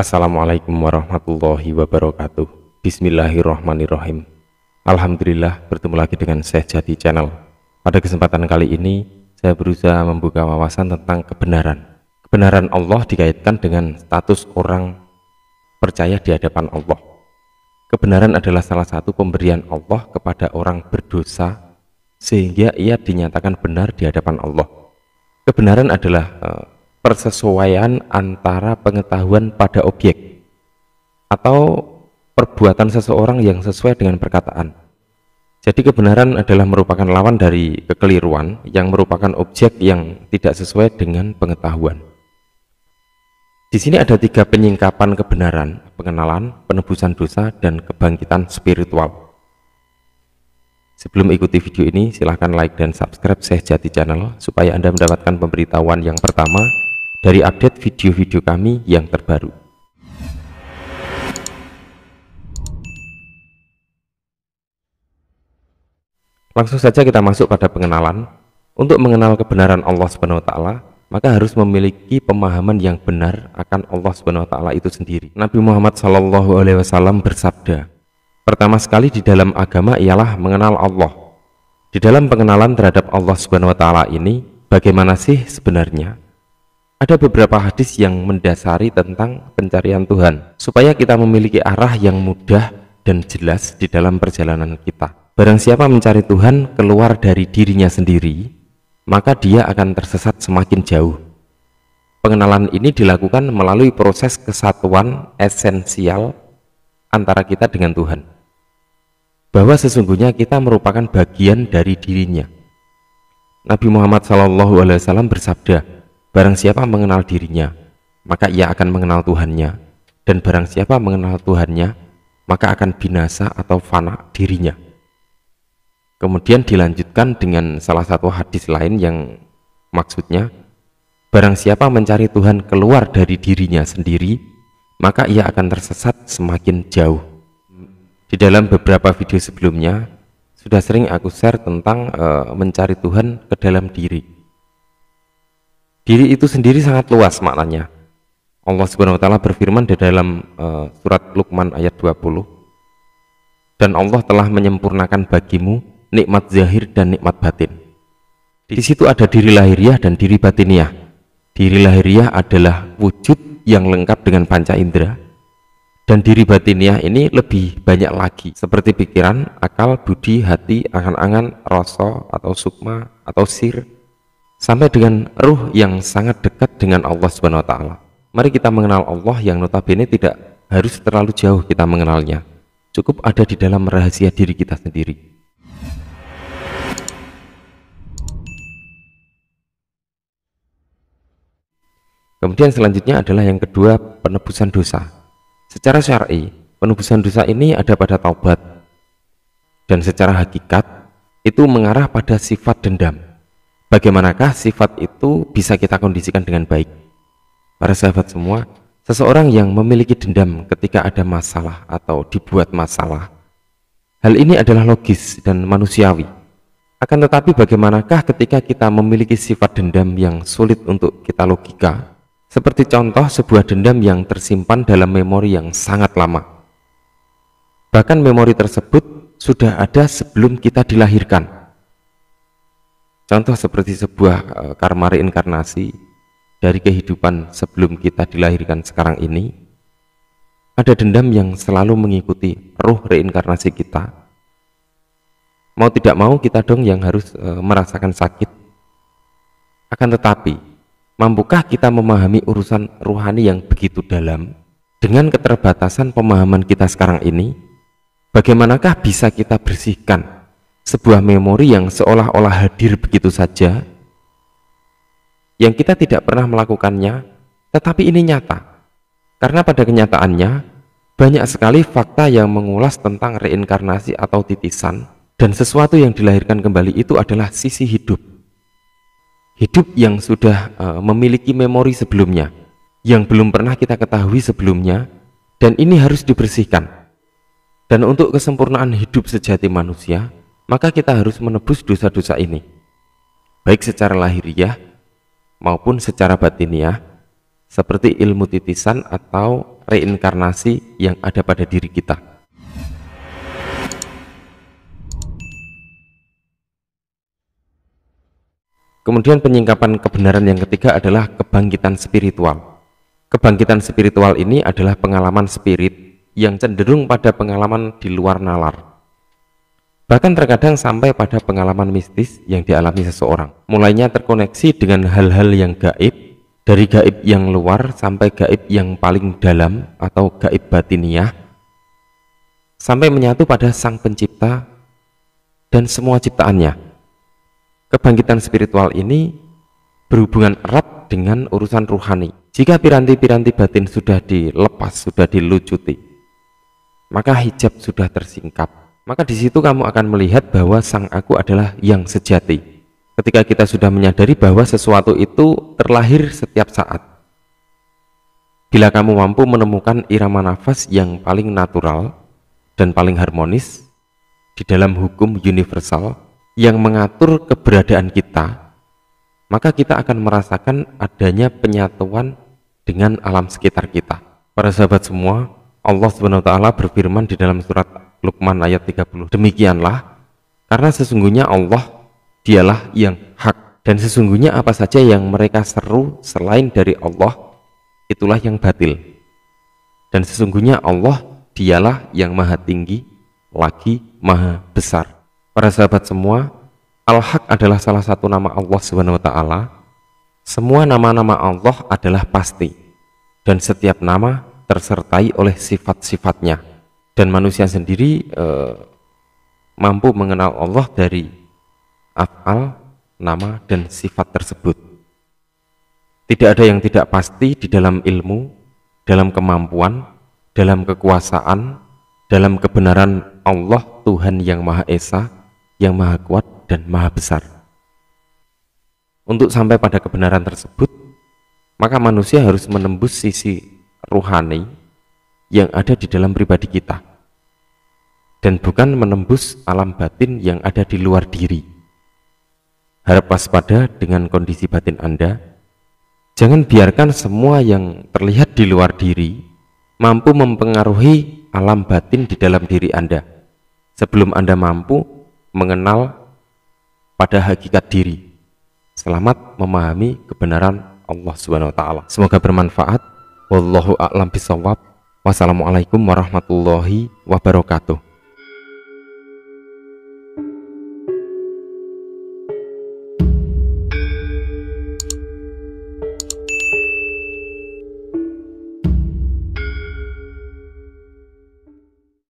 Assalamualaikum warahmatullahi wabarakatuh. Bismillahirrahmanirrahim. Alhamdulillah, bertemu lagi dengan Syekh Jati Channel. Pada kesempatan kali ini saya berusaha membuka wawasan tentang kebenaran. Kebenaran Allah dikaitkan dengan status orang percaya di hadapan Allah. Kebenaran adalah salah satu pemberian Allah kepada orang berdosa sehingga ia dinyatakan benar di hadapan Allah. Kebenaran adalah persesuaian antara pengetahuan pada objek atau perbuatan seseorang yang sesuai dengan perkataan. Jadi kebenaran adalah merupakan lawan dari kekeliruan yang merupakan objek yang tidak sesuai dengan pengetahuan. Di sini ada 3 penyingkapan kebenaran: pengenalan, penebusan dosa, dan kebangkitan spiritual. Sebelum ikuti video ini, silahkan like dan subscribe Syekh Jati Channel supaya Anda mendapatkan pemberitahuan yang pertama dari update video-video kami yang terbaru. Langsung saja kita masuk pada pengenalan. Untuk mengenal kebenaran Allah Subhanahu wa taala, maka harus memiliki pemahaman yang benar akan Allah Subhanahu wa taala itu sendiri. Nabi Muhammad SAW bersabda, pertama sekali di dalam agama ialah mengenal Allah. Di dalam pengenalan terhadap Allah Subhanahu wa taala ini, bagaimana sih sebenarnya? Ada beberapa hadis yang mendasari tentang pencarian Tuhan, supaya kita memiliki arah yang mudah dan jelas di dalam perjalanan kita. Barang siapa mencari Tuhan keluar dari dirinya sendiri, maka dia akan tersesat semakin jauh. Pengenalan ini dilakukan melalui proses kesatuan esensial antara kita dengan Tuhan, bahwa sesungguhnya kita merupakan bagian dari dirinya. Nabi Muhammad SAW bersabda, barang siapa mengenal dirinya, maka ia akan mengenal Tuhannya, dan barang siapa mengenal Tuhannya, maka akan binasa atau fana dirinya. Kemudian dilanjutkan dengan salah satu hadis lain yang maksudnya, barang siapa mencari Tuhan keluar dari dirinya sendiri, maka ia akan tersesat semakin jauh. Di dalam beberapa video sebelumnya sudah sering aku share tentang mencari Tuhan ke dalam diri. Diri itu sendiri sangat luas maknanya. Allah Subhanahu wa taala berfirman di dalam surat Luqman ayat 20, dan Allah telah menyempurnakan bagimu nikmat zahir dan nikmat batin. Di situ ada diri lahiriah dan diri batiniah. Diri lahiriah adalah wujud yang lengkap dengan panca indera, dan diri batiniah ini lebih banyak lagi, seperti pikiran, akal, budi, hati, angan-angan, rasa atau sukma atau sir, sampai dengan ruh yang sangat dekat dengan Allah Subhanahu wa taala. Mari kita mengenal Allah yang notabene tidak harus terlalu jauh kita mengenalnya. Cukup ada di dalam rahasia diri kita sendiri. Kemudian selanjutnya adalah yang kedua, penebusan dosa. Secara syar'i, penebusan dosa ini ada pada taubat, dan secara hakikat itu mengarah pada sifat dendam. Bagaimanakah sifat itu bisa kita kondisikan dengan baik? Para sahabat semua, seseorang yang memiliki dendam ketika ada masalah atau dibuat masalah, hal ini adalah logis dan manusiawi. Akan tetapi bagaimanakah ketika kita memiliki sifat dendam yang sulit untuk kita logika? Seperti contoh sebuah dendam yang tersimpan dalam memori yang sangat lama. Bahkan memori tersebut sudah ada sebelum kita dilahirkan. Contoh seperti sebuah karma reinkarnasi dari kehidupan sebelum kita dilahirkan sekarang ini. Ada dendam yang selalu mengikuti ruh reinkarnasi kita. Mau tidak mau kita dong yang harus merasakan sakit. Akan tetapi, mampukah kita memahami urusan ruhani yang begitu dalam dengan keterbatasan pemahaman kita sekarang ini? Bagaimanakah bisa kita bersihkan sebuah memori yang seolah-olah hadir begitu saja, yang kita tidak pernah melakukannya, tetapi ini nyata? Karena pada kenyataannya banyak sekali fakta yang mengulas tentang reinkarnasi atau titisan, dan sesuatu yang dilahirkan kembali itu adalah sisi hidup yang sudah memiliki memori sebelumnya, yang belum pernah kita ketahui sebelumnya, dan ini harus dibersihkan. Dan untuk kesempurnaan hidup sejati manusia, maka kita harus menebus dosa-dosa ini, baik secara lahiriah maupun secara batiniah, seperti ilmu titisan atau reinkarnasi yang ada pada diri kita. Kemudian penyingkapan kebenaran yang ketiga adalah kebangkitan spiritual. Kebangkitan spiritual ini adalah pengalaman spirit yang cenderung pada pengalaman di luar nalar. Bahkan terkadang sampai pada pengalaman mistis yang dialami seseorang. Mulainya terkoneksi dengan hal-hal yang gaib, dari gaib yang luar sampai gaib yang paling dalam atau gaib batiniah, sampai menyatu pada Sang Pencipta dan semua ciptaannya. Kebangkitan spiritual ini berhubungan erat dengan urusan ruhani. Jika piranti-piranti batin sudah dilepas, sudah dilucuti, maka hijab sudah tersingkap. Maka di situ kamu akan melihat bahwa Sang Aku adalah yang sejati. Ketika kita sudah menyadari bahwa sesuatu itu terlahir setiap saat. Bila kamu mampu menemukan irama nafas yang paling natural dan paling harmonis di dalam hukum universal yang mengatur keberadaan kita, maka kita akan merasakan adanya penyatuan dengan alam sekitar kita. Para sahabat semua, Allah SWT berfirman di dalam surat Luqman ayat 30, demikianlah, karena sesungguhnya Allah dialah yang hak, dan sesungguhnya apa saja yang mereka seru selain dari Allah, itulah yang batil. Dan sesungguhnya Allah dialah yang maha tinggi, lagi maha besar. Para sahabat semua, Al-Haq adalah salah satu nama Allah SWT. Semua nama-nama Allah adalah pasti, dan setiap nama tersertai oleh sifat-sifatnya. Dan manusia sendiri mampu mengenal Allah dari af'al, nama, dan sifat tersebut. Tidak ada yang tidak pasti di dalam ilmu, dalam kemampuan, dalam kekuasaan, dalam kebenaran Allah, Tuhan yang Maha Esa, yang Maha Kuat dan Maha Besar. Untuk sampai pada kebenaran tersebut, maka manusia harus menembus sisi ruhani yang ada di dalam pribadi kita, dan bukan menembus alam batin yang ada di luar diri. Harap waspada dengan kondisi batin Anda. Jangan biarkan semua yang terlihat di luar diri mampu mempengaruhi alam batin di dalam diri Anda sebelum Anda mampu mengenal pada hakikat diri. Selamat memahami kebenaran Allah SWT. Semoga bermanfaat. Wallahu a'lam bishawab. Wassalamualaikum warahmatullahi wabarakatuh.